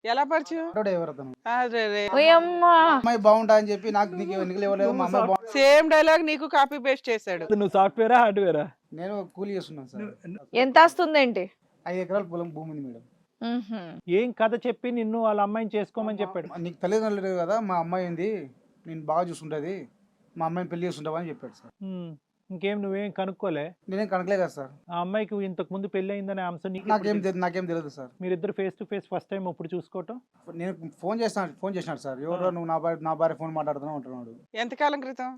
ఎలా పరిచయం? ఆటోడే ఎవరతను అరెరే! ఓయమ్మా! అమ్మాయి బాగుంటా అని చెప్పి నాకు నీకు ఎన్నికలు ఇవ్వలేదు మా అమ్మాయి బాగుంటుంది. సేమ్ డైలాగ్ నీకు కాపీ పేస్ట్ చేశాడు. నువ్వు సాఫ్ట్వేరా హార్డ్వేరా? నేను కూలి చేస్తున్నాను సార్. ఎంత వస్తుందేంటి? 5 ఎకరాల పొలం భూమి ఉంది మేడం. మ్హూ. ఏం కథ చెప్పి నిన్ను వాళ్ళ అమ్మాయిని చేసుకోమని చెప్పాడు? నీకు తల్లిదండ్రులు లేరు కదా, మా అమ్మాయి ఉంది, నేను బాగా చూసుకుంటుంది, మా అమ్మాయిని పెళ్లి చేసుకుంటావా అని చెప్పాడు సార్. ఇంకేం నువ్వేం కనుక్కోలే? నేనేం కనకలే కదా సార్. ఆ అమ్మాయికి ఇంతకు ముందు పెళ్లి అయిందనే అంశం నాకేం తెలియదు సార్. మీరిద్దరు face to face first time ఇప్పుడు చూసుకోవటం? నేను ఫోన్ చేసినాడు సార్. ఎవరో నువ్వు నా భార్య ఫోన్ మాట్లాడుతున్నావు అంటున్నాడు. ఎంతకాలం క్రితం?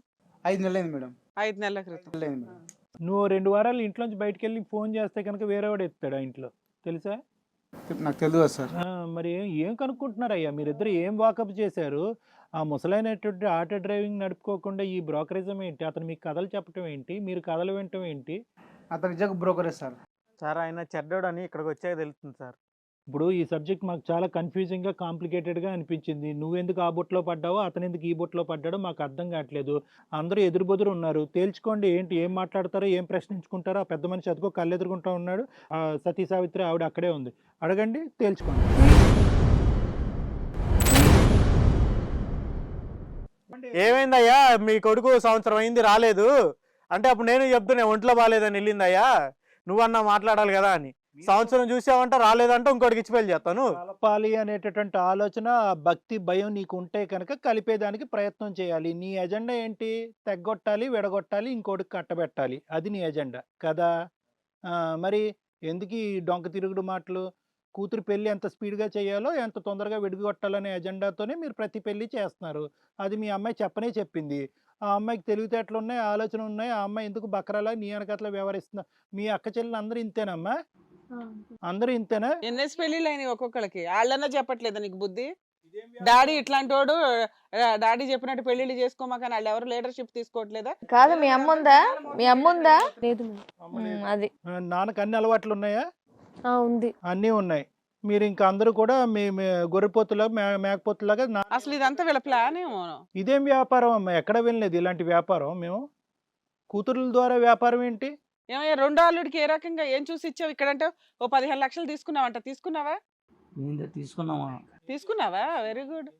5 నెలలైంది మేడం. 5 నెలల క్రితం. నెలలైంది మేడం. నువ్వు 2 వారాలు ఇంట్లోంచి బయటకు వెళ్ళి ఫోన్ చేస్తే కనుక వేరేవాడు ఎత్తాడు ఆ ఇంట్లో, తెలుసా? నాకు తెలియదు కదా సార్. మరి ఏం కనుక్కుంటున్నారయ్యా మీరిద్దరు? ఏం వాకప్ చేశారు? ఆ ముసలైనటువంటి ఆటో డ్రైవింగ్ నడుపుకోకుండా ఈ బ్రోకరిజం ఏంటి? అతను మీకు కథలు చెప్పటం ఏంటి? మీరు కథలు వినటం ఏంటి? అతను నిజంగా బ్రోకరే సార్. సార్ ఆయన చెడ్డోడని ఇక్కడికి వచ్చాక తెలుస్తుంది సార్. ఇప్పుడు ఈ సబ్జెక్ట్ మాకు చాలా కన్ఫ్యూజింగ్గా కాంప్లికేటెడ్గా అనిపించింది. నువ్వెందుకు ఆ బొట్లో పడ్డావో, అతను ఎందుకు ఈ బొట్లో పడ్డాడో మాకు అర్థం కావట్లేదు. అందరూ ఎదురుబెదురు ఉన్నారు. తేల్చుకోండి, ఏంటి ఏం మాట్లాడతారో, ఏం ప్రశ్నించుకుంటారో. ఆ పెద్ద మనిషి అదిగో కళ్ళెదురుకుంటూ ఉన్నాడు. సతీ సావిత్రి ఆవిడ అక్కడే ఉంది. అడగండి, తేల్చుకోండి. ఏమైందయ్యా మీ కొడుకు సంవత్సరం అయింది రాలేదు అంటే అప్పుడు నేను చెప్తున్నా ఒంట్లో బాగాలేదని వెళ్ళిందయ్యా, నువ్వన్నా మాట్లాడాలి కదా అని. సంవత్సరం చూసావంట రాలేదంటే ఇంకోటికి ఇచ్చి పెళ్లి చేస్తాను. కలపాలి అనేటటువంటి ఆలోచన, భక్తి, భయం నీకు ఉంటే కనుక కలిపేదానికి ప్రయత్నం చేయాలి. నీ ఎజెండా ఏంటి? తెగ్గొట్టాలి, విడగొట్టాలి, ఇంకోటికి కట్టబెట్టాలి. అది నీ ఎజెండా కదా? మరి ఎందుకు ఈ డొంక తిరుగుడు మాటలు? కూతురు పెళ్లి ఎంత స్పీడ్గా చేయాలో, ఎంత తొందరగా విడిగొట్టాలనే ఎజెండాతోనే మీరు ప్రతి పెళ్లి చేస్తున్నారు. అది మీ అమ్మాయి చెప్పనే చెప్పింది. ఆ అమ్మాయికి తెలివితేటలు ఉన్నాయి, ఆలోచన ఉన్నాయి. ఆ అమ్మాయి ఎందుకు బకరాలా నీ వెనకట్లా వ్యవహరిస్తున్నా? మీ అక్క చెల్లెలు అందరూ ఇంతేనమ్మా? అందరూ ఇంతేనా? ఎన్ఎస్ పెళ్లిళ్ళు అయినాయి ఒక్కొక్కరికి. వాళ్ళన్నా చెప్పట్లేదా నీకు బుద్ధి? డాడీ ఇట్లాంటి వాడు, డాడీ చెప్పినట్టు పెళ్లిళ్ళు చేసుకోమాక వాళ్ళు ఎవరు లీడర్షిప్ తీసుకోవట్లేదా? కాదు, మీ అమ్మ ఉందా? మీ అమ్మ ఉందా? లేదు అది నాన్నకు అన్ని అలవాట్లు ఉన్నాయా? ఉంది. అన్నీ ఉన్నాయి. మీరు ఇంకా అందరూ కూడా మీ గొర్రెపోతులాగా మేకపోతులాగా అసలు ఇదంతా వీళ్ళ ప్లాన్ ఏమో. ఇదేం వ్యాపారం అమ్మా? ఎక్కడ వినలేదు ఇలాంటి వ్యాపారం మేము. కూతురుల ద్వారా వ్యాపారం ఏంటి? ఏమయ్యా, రెండో అల్లుడికి ఏ రకంగా ఏం చూసి ఇచ్చావు? ఇక్కడంటే ఓ 15 లక్షలు తీసుకున్నావంట, తీసుకున్నావా? తీసుకున్నామా? తీసుకున్నావా? Very good.